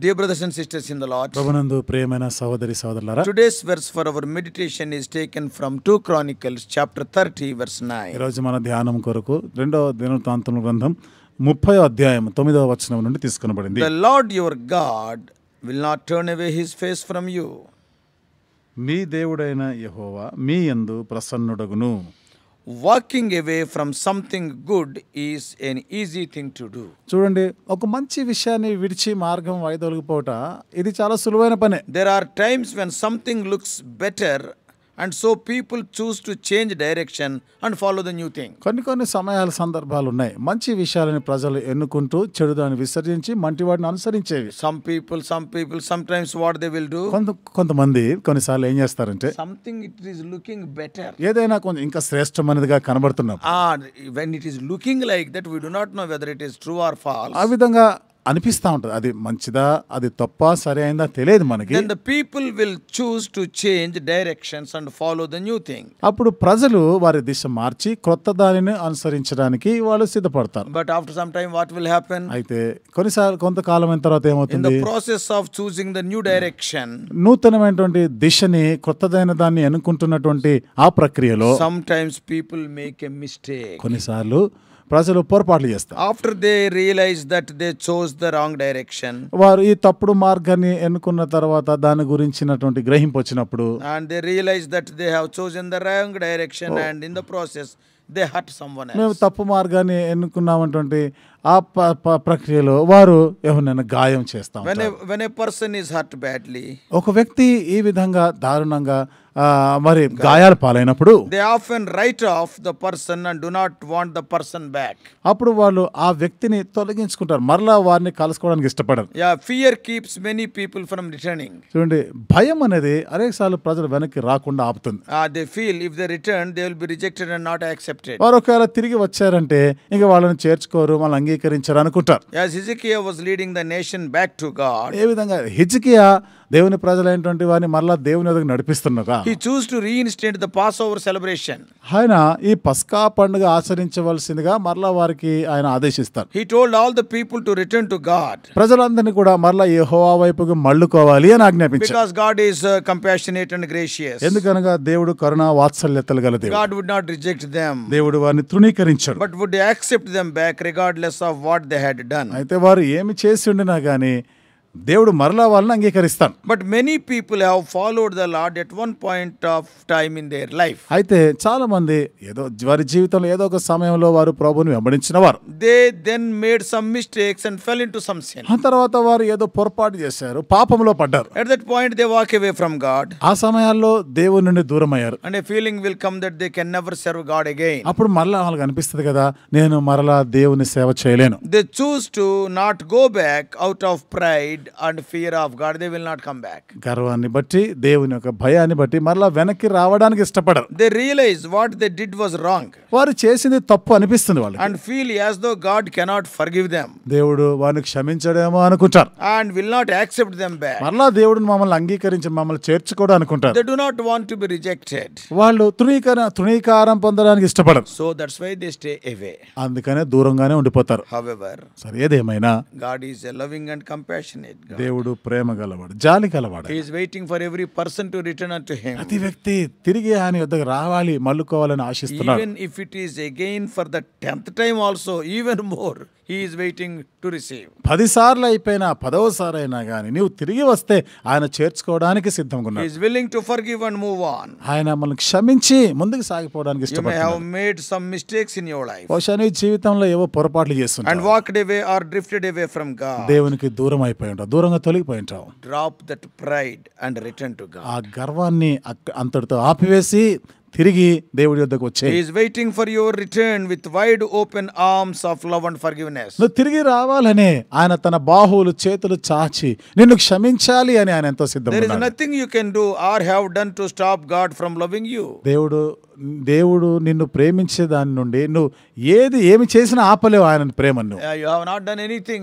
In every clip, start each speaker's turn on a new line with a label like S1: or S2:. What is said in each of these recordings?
S1: Dear brothers and sisters in the Lord,
S2: ప్రభునందు ప్రియమైన సహోదరి సహోదరులారా,
S1: today's verse for our meditation is taken from 2 Chronicles chapter 30 verse 9.
S2: ఈరోజు మన ధ్యానం కొరకు 2వ దినవృత్తాంతముల గ్రంథం 30వ అధ్యాయం 9వ వచనం నుండి తీసుకొనబడింది.
S1: The Lord your God will not turn away his face from you.
S2: మీ దేవుడైన యెహోవా మీ యందు ప్రసన్నుడగును.
S1: Walking away from something good is an easy thing to do.
S2: చూడండి, ఒక మంచి విషయాన్ని విడిచి మార్గం వైదొలిగిపోవట ఇది చాలా సులువైన పనే.
S1: There are times when something looks better and so people choose to change direction and follow the new thing.
S2: కొన్ని సమయాల సందర్భాలు ఉన్నాయి. మంచి విషయాలని ప్రజలు ఎన్నుకుంటూ చెడు దాన్ని విసర్జించి మంటి వాటిని అనుసరించేవి.
S1: Some people sometimes what they will do,
S2: కొంతమంది కొన్నిసార్లు ఏం చేస్తారంటే
S1: something it is looking better.
S2: ఏదైనా కొంచెం ఇంకా శ్రేష్టమైనదిగా కనబడుతున్నాం.
S1: When it is looking like that, we do not know whether it is true or false.
S2: ఆ విధంగా అనిపిస్తూ ఉంటుంది. అది మంచిదా, అది తప్ప, సరి అయిందా తెలియదు మనకి.
S1: Then the people will choose to change directions and follow the new thing.
S2: అప్పుడు ప్రజలు వారి దిశ మార్చి క్రొత్త దానిని అనుసరించడానికి వాళ్ళు సిద్ధపడతారు.
S1: But after some time what will happen?
S2: అయితే కొంతకాలం అయిన తర్వాత
S1: In
S2: ఏమవుతుంది?
S1: the process of choosing the new direction,
S2: నూతనమైనటువంటి దిశని, క్రొత్తదైన దాన్ని ఎన్నుకుంటున్నటువంటి ఆ ప్రక్రియలో
S1: sometimes people make a mistake.
S2: కొన్నిసార్లు ప్రజలు పొరపాట్లు చేస్తారు.
S1: After they realize that they chose the wrong direction,
S2: వారు ఈ తప్పుడు మార్గాన్ని ఎన్నుకున్న తర్వాత దాని గురించినటువంటి గ్రహింపు వచ్చినప్పుడు,
S1: and they realize that they have chosen the wrong direction, and in the process they hurt someone
S2: మేము
S1: else.
S2: తప్పు మార్గాన్ని ఎన్నుకున్నామంటువంటి ఆ ప్రక్రియలో వారు ఎవరినైనా గాయం చేస్తాం.
S1: When a person is hurt badly,
S2: ఒక వ్యక్తి ఈ విధంగా దారుణంగా మరి గాయాల పాలైనప్పుడు
S1: they often write off the person and do not want the person back.
S2: అప్పుడు వాళ్ళు ఆ వ్యక్తిని తొలగించుకుంటారు, మరలా వారిని కలుసుకోవడానికి ఇష్టపడరు.
S1: Fear keeps many people from returning.
S2: చూడండి, భయం అనేది అనేకసార్లు ప్రజలు వెనక్కి రాకుండా ఆపుతుంది.
S1: They feel if they return they will be rejected and not accepted.
S2: వారు ఒకవేళ తిరిగి వచ్చారంటే ఇంకా వాళ్ళని చేర్చుకోరు, వాళ్ళని అంగీకరించారు అనుకుంటారు.
S1: As Hezekiah was leading the nation back to God,
S2: ఏ విధంగా హిజ్కియా దేవుని ప్రజలైనటువంటి వారిని మరలా దేవుని ఎదుగు నడిపిస్తున్నగా
S1: he chose to reinstate the Passover celebration.
S2: ఆయన ఈ పస్కా పండుగ ఆచరించవలసిందిగా మరలా వారికి ఆయన ఆదేశిస్తారు.
S1: He told all the people to return to God.
S2: ప్రజలందరినీ కూడా మరలా యెహోవా వైపుకు మళ్ళుకోవాలి అని ఆజ్ఞాపించారు.
S1: Because God is compassionate and gracious.
S2: ఎందుకనగా దేవుడు కరుణ వాత్సల్యతలు గల దేవుడు.
S1: God would not reject them,
S2: దేవుడు వారిని తృణీకరించాడు.
S1: but would accept them back regardless of what they had done.
S2: అయితే వారు ఏమి చేసి ఉండినా గానీ దేవుడు మరలా వాళ్ళని అంగీకరిస్తాడు.
S1: But many people have followed the Lord at one point of time in their life.
S2: అయితే చాలా మంది ఏదో వారి జీవితంలో ఏదో ఒక సమయంలో వారు ప్రభువుని వెంబడించిన వారు.
S1: They then made some mistakes and fell into some sin.
S2: ఆ తర్వాత వారు ఏదో పొరపాటు చేశారు, పాపంలో పడ్డారు.
S1: At that point they walk away from God,
S2: ఆ సమయాల్లో దేవుని నుండి దూరం అయ్యారు.
S1: and a feeling will come that they can never serve God again.
S2: అప్పుడు మరలా వాళ్ళకి అనిపిస్తుంది కదా, నేను మరలా దేవుని సేవ చేయలేను.
S1: They choose to not go back out of pride and fear of God. They will not come back.
S2: గర్వాన్ని బట్టి, దేవుని యొక్క భయాన్ని బట్టి మరలా వెనక్కి రావడానికి ఇష్టపడరు.
S1: They realize what they did was wrong,
S2: వారు చేసింది తప్పు అనిపిస్తుంది వాళ్ళకి,
S1: and feel as though God cannot forgive them
S2: దేవుడు వారిని క్షమించడేమో అనుకుంటారు,
S1: and will not accept them back.
S2: మరలా దేవుడిని మమ్మల్ని అంగీకరించి మమ్మల్ని చేర్చుకోవడం అనుకుంటారు.
S1: They do not want to be rejected,
S2: వాళ్ళు తృణీకారం పొందడానికి ఇష్టపడరు.
S1: so that's why they stay away.
S2: అందుకనే దూరంగానే ఉండిపోతారు.
S1: However,
S2: సరే, ఏదేమైనా
S1: God is a loving and compassionate God.
S2: దేవుడు ప్రేమ గలవాడు, జాలి గలవాడు.
S1: He is waiting for every person to return unto him,
S2: ప్రతి వ్యక్తి తిరిగి ఆయన వద్దకు రావాలి, మళ్ళుకోవాలని ఆశిస్తున్నాడు.
S1: even if it is again for the 10th time also, even more he is waiting to receive.
S2: 10 సార్లు అయిపోయినా 10వ సారి అయినా కానీ నీవు తిరిగి వస్తే ఆయన చేర్చుకోవడానికి సిద్ధంగా
S1: He
S2: ఉన్నాడు.
S1: is willing to forgive and move on.
S2: ఆయన మనల్ని క్షమించి ముందుకు సాగిపోవడానికి
S1: You may have
S2: ఇష్టపడుతున్నాడు.
S1: made some mistakes in your life
S2: బహుశా నీ జీవితంలో ఏవో పొరపాట్లు
S1: and
S2: చేస్తుంటావు,
S1: walked away or drifted away from God.
S2: దేవునికి దూరం అయిపోయి ఉంటావు, దూరంగా తొలగిపోయి ఉంటావు.
S1: Drop that pride and return to God.
S2: ఆ గర్వాన్ని అంతటితో ఆపివేసి తిరిగి దేవుడి వద్దకు వచ్చే.
S1: He is waiting for your return with wide open arms of love and forgiveness.
S2: నువ్వు తిరిగి రావాలని ఆయన తన బాహువులు చేతులు చాచి నిన్ను క్షమించాలి అని ఆయన ఎంతో సిద్ధంగా
S1: There is
S2: ఉన్నాడు.
S1: nothing you can do or have done to stop God from loving you.
S2: దేవుడు నిన్ను ప్రేమించే దాని నుండి నువ్వు ఏమి చేసినా ఆపలేవు ఆయన ప్రేమను.
S1: You have not done anything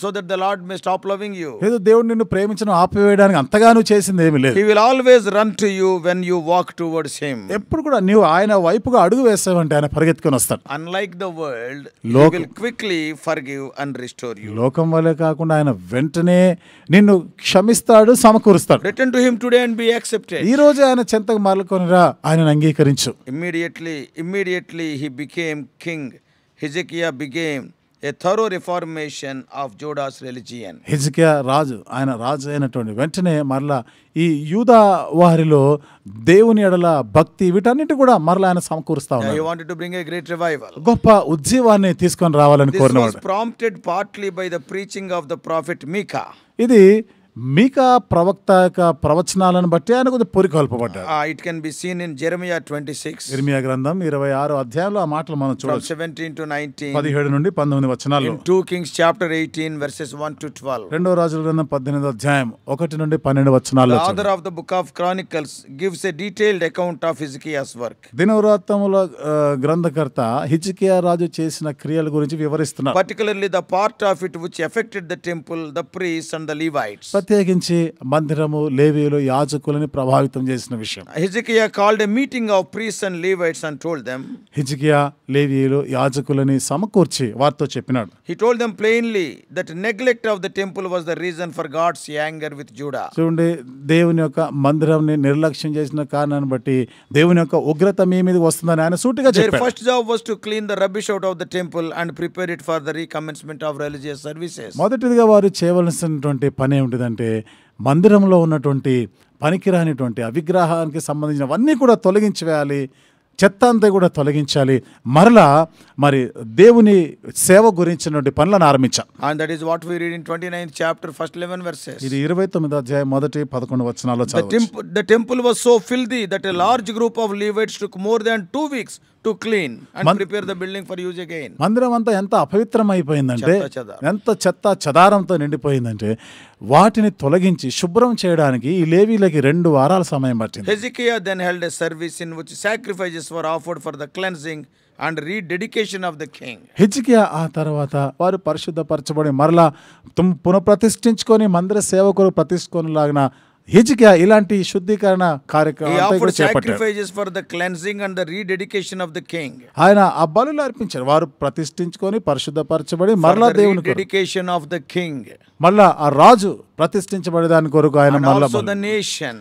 S1: so that the Lord may stop loving you.
S2: ఏదో దేవుడు నిన్ను ప్రేమించడం ఆపివేయడానికి అంతగా నువ్వు చేసింది ఏమీ లేదు.
S1: He will always run to you when you walk toward towards him.
S2: ఎప్పుడు కూడా నీవు ఆయన వైపుగా అడుగు వేసావంటే ఆయన పరిగెత్తుకొని వస్తాడు.
S1: Unlike the world, he will quickly forgive and restore you.
S2: లోకం వలె కాకుండా ఆయన వెంటనే నిన్ను క్షమిస్తాడు, సమకూరుస్తాడు.
S1: Return to him today and be accepted.
S2: ఈ రోజు ఆయన చెంతకు మరలుకొనిరా, ఆయనను అంగీకరించు.
S1: Immediately he became king. Hezekiah became a thorough reformation of Judah's religion.
S2: హిజ్కియా రాజు, ఆయన రాజు అయినటువంటి వెంటనే మరలా ఈ యూదా వారిలో దేవుని ఎడల భక్తి వీటన్నిటి కూడా మరలా ఆయన సమకూరుస్తా
S1: He
S2: ఉన్నాడు.
S1: wanted to bring a great revival.
S2: గొప్ప ఉజ్జీవాన్ని తీసుకొని రావాలని
S1: This was
S2: కోరినవాడు.
S1: prompted partly by the preaching of the prophet Micah.
S2: ఇది మీకా ప్రవక్త యొక్క ప్రవచనాలను బట్టి ఆయన కొద్దిగా పొరికొల్పబడ్డాడు.
S1: It can be seen in Jeremiah 26
S2: ఇర్మియా గ్రంథం 26వ అధ్యాయంలో ఆ మాటలు మనం
S1: from
S2: చూడొచ్చు.
S1: 17 to 19.
S2: 17 నుండి 19 వచనాలు.
S1: In 2 Kings chapter 18 verses 1 to 12.
S2: రెండవ రాజుల గ్రంథం 18వ అధ్యాయం 1 నుండి 12 వచనాల్లో
S1: The author of the book of Chronicles gives a detailed account of Hezekiah's work.
S2: దినవృత్తాంతముల గ్రంథకర్త హిజ్కియా రాజు చేసిన క్రియల గురించి వివరిస్తున్నారు.
S1: Particularly the part of it which affected the temple, the priests and the Levites.
S2: ప్రత్యేకించి మందిరము, లేవీయులు, యాజకులని ప్రభావితం చేసిన విషయం.
S1: Hezekiah called a meeting of priests and Levites and told them.
S2: హిజ్కియా లేవీయులు, యాజకులని సమకూర్చి వారితో చెప్పినాడు.
S1: He told them plainly that neglect of the temple was the reason for God's anger with Judah.
S2: చూడండి, దేవుని యొక్క మందిరంని నిర్లక్ష్యం చేసిన కారణాన్ని బట్టి దేవుని యొక్క ఉగ్రత మీ మీదకి వస్తుందని ఆయన సూటిగా
S1: Their
S2: చెప్పాడు.
S1: first job was to clean the rubbish out of the temple and prepare it for the recommencement of religious services.
S2: మొదటిదిగా వారు చేయవలసినటువంటి పని ఏమిటిదంటే మందిరంలో ఉన్నటువంటి పనికిరానిటువంటి అవిగ్రహానికి సంబంధించినవన్నీ కూడా తొలగించి వేయాలి, చెత్త అంతా కూడా తొలగించాలి, మరలా మరి దేవుని సేవ గురించినటువంటి పనులను ఆరంభించాం.
S1: And that is what we read in 29th chapter first 11 verses.
S2: ఇది 29వ అధ్యాయం మొదటి 11 వచనాల్లో చదవచ్చు.
S1: The temple was so filthy that a large group of Levites took more than 2 weeks to clean and prepare the building for use again.
S2: మందిరం అంతా ఎంత అపవిత్రమైపోయిందంటే,
S1: చెత్త
S2: ఎంత చెత్త చెదారంతో నిండిపోయిందంటే వాటిని తొలగించి శుభ్రం చేయడానికి ఈ లేవీలకి 2 వారాల సమయం పట్టింది.
S1: Hezekiah then held a service in which sacrifices were offered for the cleansing and rededication of the king.
S2: హిజ్కియా ఆ తర్వాత వారు పరిశుద్ధపరచబడి మరలా పునఃప్రతిష్ఠించుకొని మందిర సేవకులు ప్రతిష్ఠించుకొనిలాగిన హిజ్కియా ఇలాంటి శుద్ధీకరణ
S1: He
S2: కార్యక్రమం
S1: offered
S2: చేపట్టాడు.
S1: sacrifices for the cleansing and the rededication of the king.
S2: ఆయన ఆ బలులు అర్పించారు. వారు ప్రతిష్ఠించుకొని పరిశుద్ధపరచబడి మరలా
S1: For the
S2: దేవుని కొరకు,
S1: rededication of the king.
S2: మళ్ళా ఆ రాజు ప్రతిష్ఠించబడే దాని కొరకు ఆయన
S1: And
S2: మళ్ళా
S1: also the nation.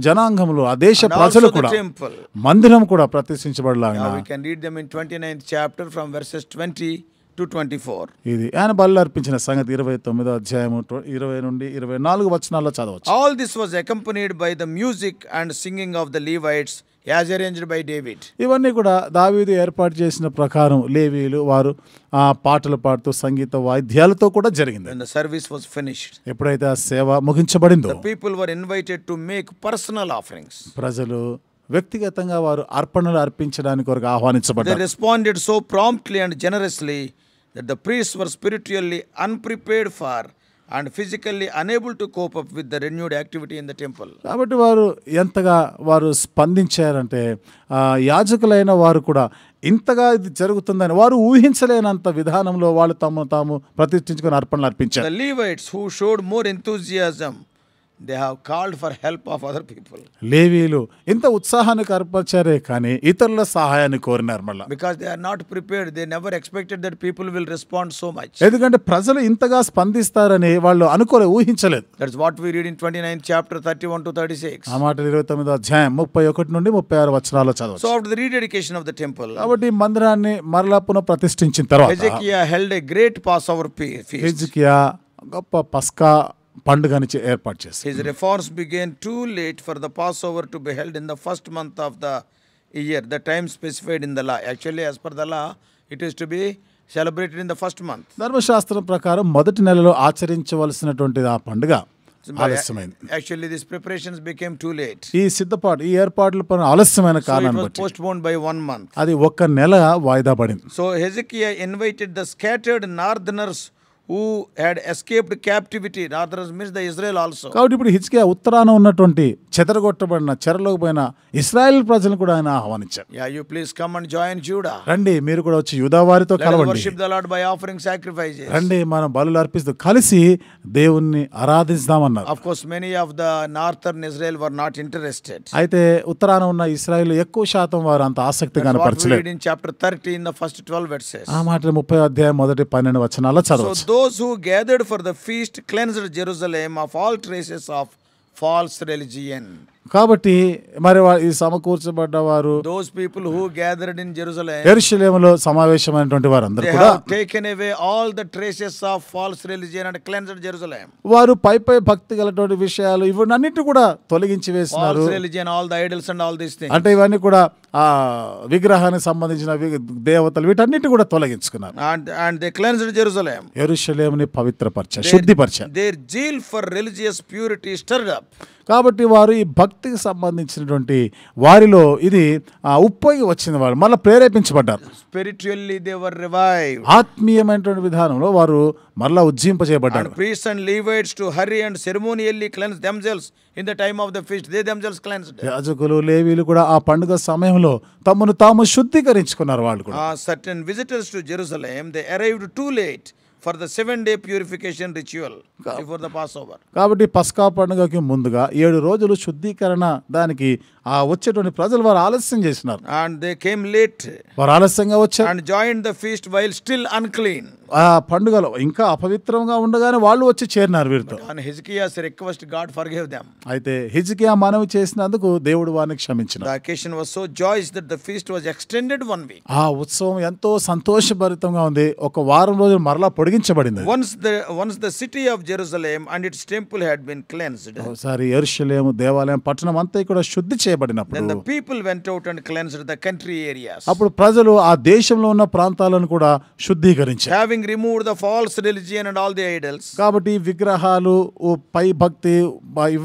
S2: జనాంగములు, ఆ దేశ
S1: And
S2: ప్రజలు
S1: also the
S2: కూడా
S1: temple.
S2: మందిరం కూడా ప్రతిష్ఠించబడలాగిన
S1: Now we can read them in 29th chapter from verses 20 to 24.
S2: ఇది ఆయన బలులు అర్పించిన సంగతి 29వ అధ్యాయము 20 నుండి 24 వచనాల్లో చదవచ్చు.
S1: All this was accompanied by the music and singing of the Levites as arranged by David.
S2: ఇవన్నీ కూడా దావీదు ఏర్పాటు చేసిన ప్రకారం లేవీయులు వారు ఆ పాటలు పాడుతూ సంగీత వాయిద్యాలతో కూడా జరిగింది.
S1: When the service was finished,
S2: ఎప్పుడైతే ఆ సేవ ముగించబడిందో
S1: the people were invited to make personal offerings.
S2: ప్రజలు వ్యక్తిగతంగా వారు అర్పణలు అర్పించడానికి కొరకు
S1: They
S2: ఆహ్వానించబడ్డారు.
S1: responded so promptly and generously that the priests were spiritually unprepared for and physically unable to cope up with the renewed activity in the temple.
S2: కాబట్టి వారు ఎంతగా వారు స్పందించారంటే యాజకులైన వారు కూడా ఇంతగా ఇది జరుగుతుందని వారు ఊహించలేనంత విధానంలో వాళ్ళు తాము ప్రతిష్ఠించుకొని అర్పణలు అర్పించారు.
S1: The Levites who showed more enthusiasm, they have called for help of other people.
S2: లేవీయులు ఇంత ఉత్సాహాన్ని కనపరిచారే కానీ ఇతరుల సహాయాన్ని కోరినారు మళ్ళా.
S1: Because they are not prepared, they never expected that people will respond so much.
S2: ఎందుకంటే ప్రజలు ఇంతగా స్పందిస్తారని వాళ్ళు ఊహించలేదు.
S1: That's what we read in 29th chapter 31 to 36.
S2: ఆ మాట 29వ అధ్యాయం 31 నుండి 36 వచనాల్లో చదవచ్చు.
S1: So after the rededication of the temple,
S2: కాబట్టి మందిరాన్ని మరలా పునః ప్రతిష్ఠించిన తర్వాత
S1: Hezekiah held a great Passover feast.
S2: హిజ్కియా గొప్ప పస్కా పండుగని ఏర్పాటు చేశారు.
S1: His reforms began too late for the Passover to be held in the first month of the year, the time specified in the law. Actually, as per the law, it is to be celebrated in the first month.
S2: ధర్మశాస్త్రం ప్రకారం మొదటి నెలలో ఆచరించవలసినటువంటి ఆ పండుగ ఆలస్యమైంది.
S1: Actually, these preparations became too late.
S2: ఈ ఏర్పాట్ల పని ఆలస్యమైన
S1: So it
S2: కారణాన్ని
S1: was
S2: బట్టి
S1: postponed by 1 month.
S2: అది 1 నెల వాయిదా పడింది.
S1: So Hezekiah invited the scattered northerners who had escaped captivity, rather means the Israel also.
S2: కాబట్టి ఇప్పుడు హిజ్కియా ఉత్తరాన ఉన్నటువంటి చెదరగొట్టబడిన చెరలోకి పోయిన ఇశ్రాయేల్ ప్రజలను కూడా ఆయన ఆహ్వానించారు.
S1: Yeah, you please come and join Judah.
S2: రండి మీరు కూడా వచ్చి యూదా వారితో
S1: Let us
S2: కలవండి.
S1: worship the Lord by offering sacrifices.
S2: రండి మనం బలులు అర్పిస్తూ కలిసి దేవుణ్ణి ఆరాధిస్తామన్నారు.
S1: Of course, many of the northern Israel were not interested.
S2: అయితే ఉత్తరాన ఉన్న ఇశ్రాయేల్ ఎక్కువ శాతం వారు అంత ఆసక్తి
S1: That's what we
S2: కనపరచలేదు.
S1: read in chapter 30 in the first 12 verses.
S2: ఆ మాట 30 అధ్యాయం మొదటి 12 వచనాల్లో
S1: So
S2: చదవచ్చు.
S1: those who gathered for the feast cleansed Jerusalem of all traces of false religion.
S2: కాబట్టి మరి ఈ సమకూర్చబడ్డ వారు
S1: Those people who gathered in Jerusalem,
S2: యెరూషలేములో సమావేశమైనటువంటి వారందరూ
S1: they
S2: కూడా
S1: have taken away all the traces of false religion and cleansed Jerusalem.
S2: వారు పై భక్తి గలటువంటి విషయాలు ఇవన్నీ కూడా తొలగించి వేసినారు.
S1: False religion, all the idols and all these things.
S2: అంటే ఇవన్నీ కూడా ఆ విగ్రహానికి సంబంధించిన దేవతలు వీటన్నిటి కూడా తొలగించుకున్నారు.
S1: And they cleansed Jerusalem.
S2: యెరూషలేముని పవిత్రపరిచారు, శుద్ధిపరిచారు.
S1: Their zeal for religious purity stirred up.
S2: కాబట్టి వారు ఈ భక్తికి సంబంధించినటువంటి వారిలో ఇది ఉప్పొంగి వచ్చింది, వారు మళ్ళీ ప్రేరేపించబడ్డారు.
S1: Spiritually they were revived.
S2: ఆత్మీయమైనటువంటి విధానంలో వారు మరలా ఉజ్జీంపజేయబడ్డారు.
S1: And priests and Levites to hurry and ceremonially cleanse themselves in the time of the feast. They themselves cleansed.
S2: యాజకులు లేవీలు కూడా ఆ పండుగ సమయంలో తమను తాము శుద్ధీకరించుకున్నారు. వాళ్ళు కూడా
S1: Certain visitors to Jerusalem, they arrived too late for the 7-day purification ritual before the Passover.
S2: కాబట్టి పస్కా పండుగకి ముందుగా 7 రోజులు శుద్ధీకరణ దానికి వచ్చేటువంటి ప్రజలు వారు ఆలస్యం చేసినారు.
S1: And they came late.
S2: వారు ఆలస్యంగా వచ్చారు
S1: And joined the feast while still unclean.
S2: ఆ పండుగలో ఇంకా అపవిత్రంగా ఉండగానే వాళ్ళు వచ్చి చేరినారు వీరితో.
S1: On Hezekiah's request, God forgave them.
S2: అయితే హిజ్కియా మనవి చేసినందుకు దేవుడు వారిని క్షమించినాడు.
S1: The occasion was so joyous that the feast was extended 1 week.
S2: ఆ ఉత్సవం ఎంతో సంతోషభరితంగా ఉంది. ఒక వారం రోజులు మరలా పొడిగించబడింది.
S1: Once the city of Jerusalem and its temple had been cleansed,
S2: ఒకసారి యెరూషలేము దేవాలయం పట్టణం అంతా కూడా శుద్ధి చేయబడినప్పుడు
S1: then the people went out and cleansed the country areas.
S2: అప్పుడు ప్రజలు ఆ దేశంలో ఉన్న ప్రాంతాలను కూడా శుద్ధీకరించారు.
S1: Having removed the false religion and all the idols,
S2: కాబట్టి విగ్రహాలు పై భక్తి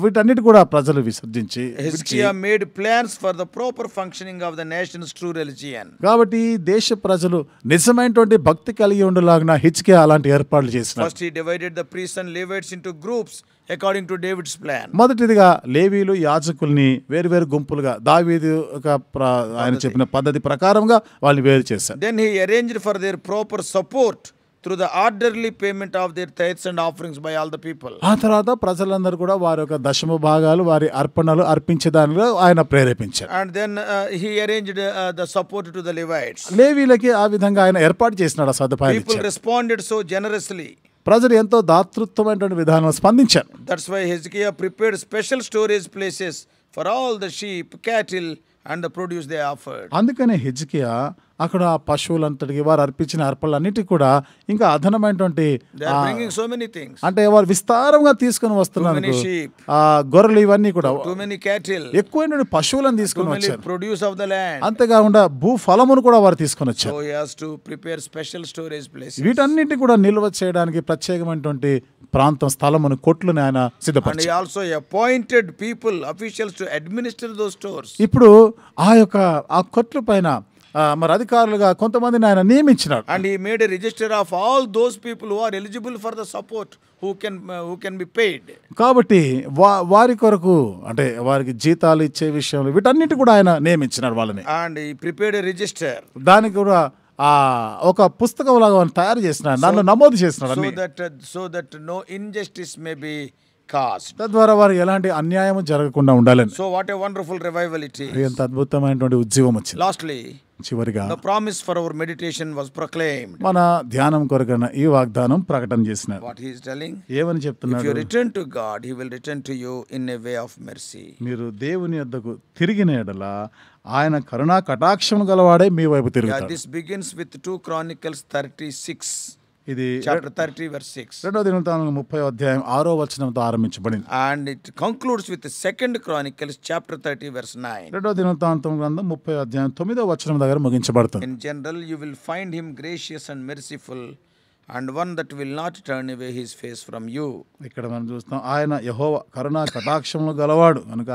S2: వీటన్నిటి కూడా ప్రజలు విసర్జించి
S1: Hezekiah made plans for the proper functioning of the nation's true religion.
S2: కాబట్టి దేశ ప్రజలు నిజమైనటువంటి భక్తి కలిగి ఉండేలాగా హిజ్కియా అలాంటి ఏర్పాట్లు చేసినారు.
S1: First he divided the priests and Levites into groups according to David's plan.
S2: మొదటిదిగా లేవీలు యాజకుల్ని వేరు గుంపులుగా దావీదు ఆయన చెప్పిన పద్ధతి ప్రకారంగా వాళ్ళు వేరు చేశారు.
S1: Then he arranged for their proper support through the orderly payment of their tithes and offerings by all the people.
S2: ఆ తర్వాత ప్రజలందరూ కూడా వారి యొక్క దశమ భాగాలు వారి అర్పణలు అర్పించడానికి ఆయన ప్రేరేపించారు.
S1: And then he arranged the support to the Levites.
S2: లేవీలకి ఆ విధంగా ఆయన ఏర్పాటు చేసినాడు. సదుపాయాలు
S1: People
S2: ఇచ్చారు.
S1: responded so generously.
S2: ప్రజలు ఎంతో దాతృత్వమైనటువంటి విధానం స్పందించారు.
S1: That's why Hezekiah prepared special storage places for all the sheep, cattle and the produce they offered.
S2: అందుకనే హిజ్కియా అక్కడ పశువులంతటికి వారు అర్పించిన అర్పణలన్నిటికీ కూడా ఇంకా అదనమైనటువంటి
S1: They are bringing so many things.
S2: అంటే వారు విస్తారంగా తీసుకొని వస్తున్నారు.
S1: Too many sheep.
S2: గొర్రెలు ఇవన్నీ కూడా
S1: Too many cattle.
S2: ఎక్కువైన పశువులను
S1: Too
S2: తీసుకొని
S1: many
S2: వచ్చారు.
S1: produce of the land.
S2: అంతేకాకుండా భూఫలమును కూడా వారు తీసుకొని వచ్చారు.
S1: So he has to prepare special storage places.
S2: వీటన్నిటి కూడా నిల్వ చేయడానికి ప్రత్యేకమైనటువంటి ప్రాంతం స్థలమును కొట్లను ఆయన
S1: And he
S2: సిద్ధపరిచారు.
S1: also appointed people, officials to administer those stores.
S2: ఇప్పుడు ఆ కొట్ల పైన మరి అధికారులుగా కొంతమందిని ఆయన నియమించినాడు.
S1: And he made a register of all those people who are eligible for the support, who can be paid.
S2: కాబట్టి వారి కొరకు అంటే వారికి జీతాలు ఇచ్చే విషయంలో వీటన్నిటి కూడా ఆయన నియమించినాడు వాళ్ళని.
S1: And he prepared a register.
S2: దానికి కూడా ఒక పుస్తకం లాగా తయారు చేసినాడు, దానిలో నమోదు చేసినాడు.
S1: So that no injustice may be caused.
S2: తద్వారా వారు ఎలాంటి అన్యాయం జరగకుండా ఉండాలని.
S1: So what a wonderful revival it is.
S2: ఎంత అద్భుతమైనటువంటి ఉద్యమం వచ్చింది.
S1: Lastly,
S2: చివరిగా
S1: the promise for our meditation was proclaimed.
S2: మన ధ్యానం కొరకైన ఈ వాగ్దానం ప్రకటన చేసినారు.
S1: What he is telling?
S2: ఏమని
S1: If
S2: చెప్తున్నాడు?
S1: you return to God, he will return to you in a way of mercy.
S2: మీరు దేవుని యొద్దకు తిరిగిన యెడల ఆయన కరుణా కటాక్షం గలవాడే మీ వైపు
S1: Yeah,
S2: తిరుగుతాడు.
S1: this begins with 2 Chronicles 36.
S2: ఇది
S1: Chapter 30 verse 6.
S2: 2వ దినవృత్తాంతం 30వ అధ్యాయం 6వ వచనంతో ఆరంభించబడింది.
S1: And it concludes with the 2 Chronicles chapter 30 verse 9.
S2: 2వ దినవృత్తాంతం గ్రంథం 30వ అధ్యాయం 9వ వచనం దగ్గర ముగించబడుతుంది.
S1: In general, you will find him gracious and merciful, and one that will not turn away his face from you.
S2: ఇక్కడ మనం చూస్తాం ఆయన యెహోవా కరుణా కటాక్షములు గలవాడు కనుక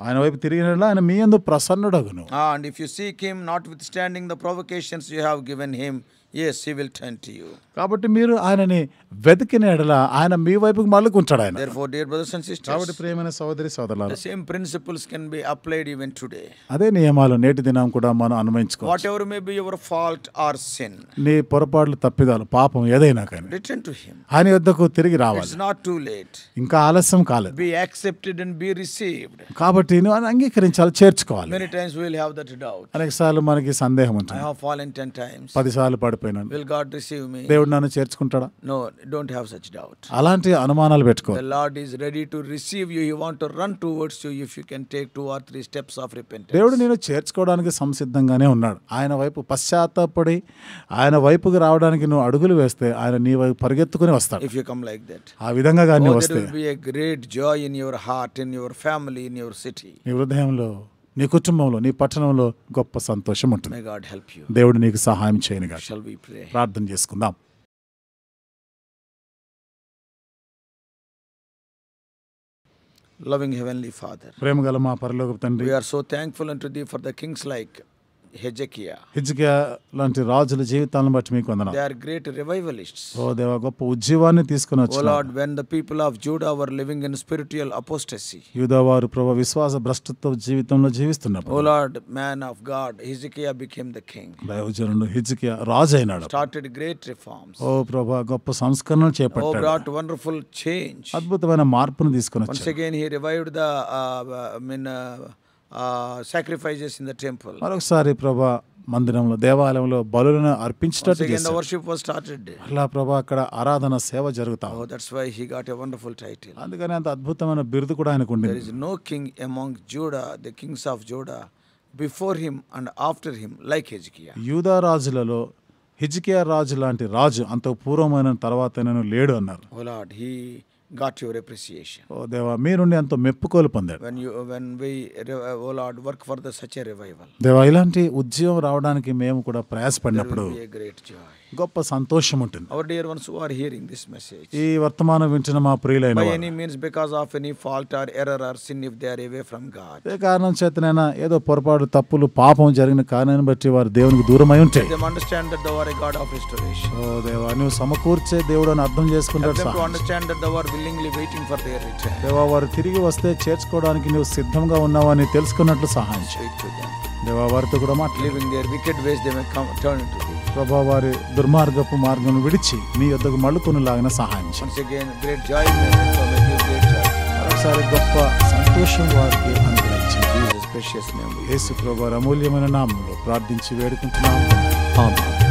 S2: ఆయన వైపు తిరిగిన ఆయన మీ యందు ప్రసన్నుడగును.
S1: And if you seek him, notwithstanding the provocations you have given him, yes, he will turn to you.
S2: కాబట్టి మీరు ఆయనని వెతికిన ఎడల ఆయన మీ వైపుకి మళ్ళుకుంటాడు ఆయన.
S1: Therefore, dear brothers and sisters,
S2: కాబట్టి ప్రియమైన సహోదరి సోదరులారా,
S1: the same principles can be applied even today.
S2: అదే నియమాలు నేటి దినం కూడా మనం అన్వయించుకోవచ్చు.
S1: Whatever may be your fault or sin,
S2: నీ పొరపాట్లు తప్పిదాలు పాపం ఏదైనా కానీ
S1: return to him.
S2: ఆయన యొద్దకు తిరిగి రావాలి.
S1: It's not too late.
S2: ఇంకా ఆలస్యం కాలేదు.
S1: Be accepted and be received.
S2: కాబట్టి నువ్వు ఆయన అంగీకరించాలి, చేర్చుకోవాలి.
S1: Many times we will have that doubt.
S2: అనేకసార్లు మనకి సందేహం
S1: I
S2: ఉంటుంది.
S1: have fallen 10 times.
S2: 10 సార్లు పడిపోయినాను,
S1: Will God receive me?
S2: దేవుడు నన్ను చేర్చుకుంటాడా?
S1: No, don't have such doubt.
S2: అలాంటి అనుమానాలు పెట్టుకో.
S1: The Lord is ready to receive you. He want to run towards you if you can take 2 or 3 steps of repentance.
S2: దేవుడు నేను చేర్చుకోవడానికి సంసిద్ధంగానే ఉన్నాడు. ఆయన వైపు పశ్చాత్తాపడి ఆయన వైపుకి రావడానికి నువ్వు అడుగులు వేస్తే ఆయన నీ వైపు పరిగెత్తుకుని వస్తాడు.
S1: If you come like that,
S2: ఆ విధంగా కానీ
S1: there
S2: వస్తే
S1: will be a great joy in your heart, in your family, in your city.
S2: నీ హృదయంలో, నీ కుటుంబంలో, నీ పట్టణంలో గొప్ప సంతోషం ఉంటుంది.
S1: May God help you.
S2: దేవుడు నీకు సహాయం చేయనుగా.
S1: Shall we pray?
S2: ప్రార్థన చేసుకుందాం.
S1: Loving Heavenly Father,
S2: ప్రేమగల మా పరలోకపు తండ్రి,
S1: we are so thankful unto Thee for the kings like Hezekiah.
S2: హిజ్కియా లాంటి రాజుల జీవితాలను బట్టి మీకు వందనాలు.
S1: They are great revivalists.
S2: ఓ దేవా, గొప్ప ఉజ్జీవాన్ని తీసుకుని
S1: O
S2: వచ్చిన
S1: Lord, when the people of Judah were living in spiritual apostasy,
S2: యూదావారు ప్రభు విశ్వాస భ్రష్టత్వ జీవితంలో జీవిస్తున్నప్పుడు,
S1: O Lord, man of God, Hezekiah became the king.
S2: దైవజనుడు హిజ్కియా రాజు అయినాడు.
S1: Started great reforms.
S2: ఓ ప్రభు గొప్ప సంస్కరణలు
S1: Oh,
S2: చేపట్టాడు.
S1: brought wonderful change.
S2: అద్భుతమైన మార్పును తీసుకుని
S1: Once
S2: వచ్చాడు.
S1: again, he revived the sacrifices in the temple.
S2: మరొకసారి ప్రభా మందిరంలో, దేవాలయంలో బలులను
S1: Once
S2: అర్పించేటట్టు
S1: again, the
S2: చేశాడు.
S1: worship was started.
S2: అలా ప్రభా అక్కడ ఆరాధన సేవ జరుగుతా
S1: Oh, that's why he got a wonderful title.
S2: అందుకని అంత అద్భుతమైన బిరుదు కూడా ఆయనకు
S1: There
S2: ఉండింది.
S1: is no king among Judah, the kings of Judah, before him and after him, like Hezekiah.
S2: యూదా రాజులలో హిజ్కియా రాజు లాంటి రాజు అంత పూర్వమైన తర్వాత నేను లేడు అన్నారు.
S1: Oh Lord, he got your appreciation.
S2: ఓ దేవా, మీ నుండి ఎంతో మెప్పుకోలు పొందాడు.
S1: When we, oh Lord, work for such a revival,
S2: దేవా, ఇలాంటి ఉద్యమం రావడానికి మేము కూడా
S1: there
S2: ప్రయాసపడినప్పుడు
S1: will be a great joy.
S2: గొప్ప సంతోషం ఉంటుంది.
S1: Our dear ones who are hearing this message,
S2: ఈ వర్తమానం వింటున్న మా ప్రియులైన
S1: by
S2: వారు,
S1: any means, because of any fault or error or sin, if they are away from God,
S2: ఏ కారణం చేతనైనా ఏదో పొరపాటు, తప్పులు, పాపం జరిగిన కారణాన్ని బట్టి వారు దేవునికి దూరమై ఉంటే,
S1: let them understand that thou art a God of restoration.
S2: ఓ దేవా, నువ్వు సమకూర్చే దేవుడు అని అర్థం
S1: Help
S2: చేసుకుంటాడు.
S1: them to understand that thou art willingly waiting for their return.
S2: దేవా, వారు తిరిగి వస్తే చేర్చుకోవడానికి నువ్వు సిద్ధంగా ఉన్నావని తెలుసుకున్నట్లు సహాయం చేయి.
S1: Speak to them.
S2: దేవా, వారితో కూడా మాట్లాడు.
S1: Leaving their wicked ways, they may come turn into thee.
S2: ప్రభా, వారి దుర్మార్గపు మార్గం విడిచి నీ యొద్దకు మళ్ళుకొనిలాగిన సహాయం చేయి.
S1: Once again, great joy may come with you, great joy.
S2: మరొకసారి గొప్ప సంతోషం వారికి అనుగ్రహించింది.
S1: Jesus' precious name.
S2: యేసు ప్రభువు అమూల్యమైన నామములో ప్రార్థించి వేడుకుంటున్నాము. ఆమేన్.